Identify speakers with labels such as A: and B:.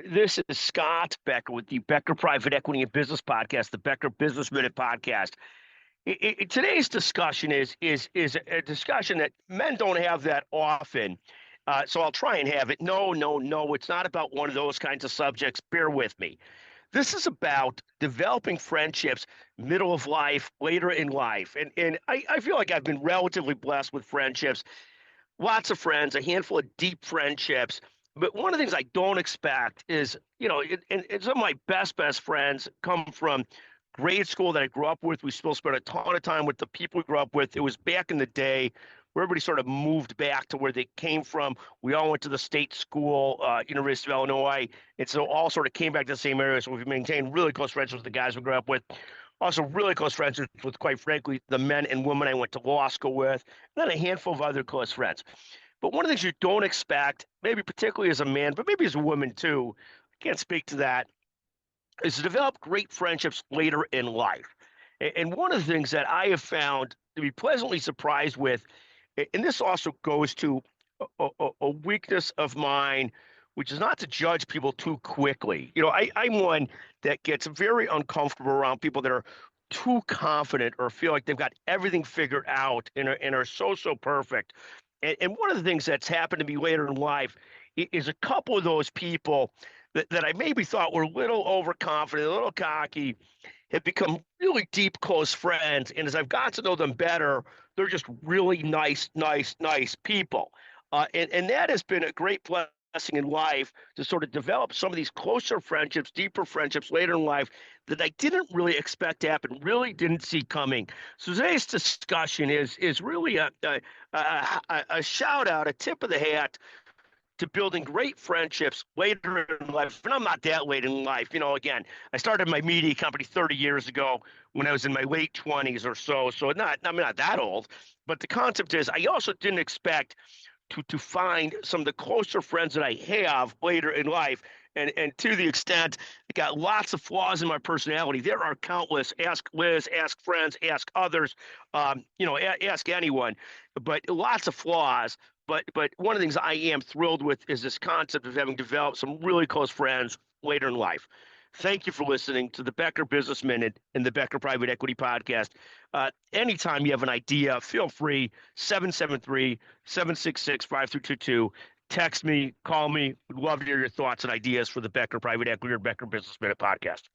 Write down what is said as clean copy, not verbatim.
A: This is Scott Becker with the Becker Private Equity and Business Podcast, the Becker Business Minute Podcast. Today's discussion is a discussion that men don't have that often. So I'll try and have it. No, no, no. It's not about one of those kinds of subjects. Bear with me. This is about developing friendships middle of life, later in life. And I feel like I've been relatively blessed with friendships, lots of friends, a handful of deep friendships. But one of the things I don't expect is, and some of my best friends come from grade school that I grew up with. We still spent a ton of time with the people we grew up with. It was back in the day where everybody sort of moved back to where they came from. We all went to the state school, University of Illinois. And so all sort of came back to the same area. So we've maintained really close friendships with the guys we grew up with. Also, really close friends with, quite frankly, the men and women I went to law school with, and then a handful of other close friends. But one of the things you don't expect, maybe particularly as a man, but maybe as a woman too, I can't speak to that, is to develop great friendships later in life. And one of the things that I have found to be pleasantly surprised with, and this also goes to a weakness of mine, which is not to judge people too quickly. I'm one that gets very uncomfortable around people that are too confident or feel like they've got everything figured out and are so perfect. And one of the things that's happened to me later in life is a couple of those people that I maybe thought were a little overconfident, a little cocky, have become really deep, close friends. And as I've got to know them better, they're just really nice people. And that has been a great blessing in life to sort of develop some of these closer friendships, deeper friendships later in life that I didn't really expect to happen, really didn't see coming. So today's discussion is really a shout out, a tip of the hat to building great friendships later in life. And I'm not that late in life. Again, I started my media company 30 years ago when I was in my late 20s or so. So I'm not that old. But the concept is I also didn't expect to find some of the closer friends that I have later in life. And to the extent it got lots of flaws in my personality, there are countless. Ask Liz, ask friends, ask others, ask anyone. But lots of flaws. But one of the things I am thrilled with is this concept of having developed some really close friends later in life. Thank you for listening to the Becker Business Minute and the Becker Private Equity Podcast. Anytime you have an idea, feel free, 773-766-5322. Text me, call me. We'd love to hear your thoughts and ideas for the Becker Private Equity or Becker Business Minute podcast.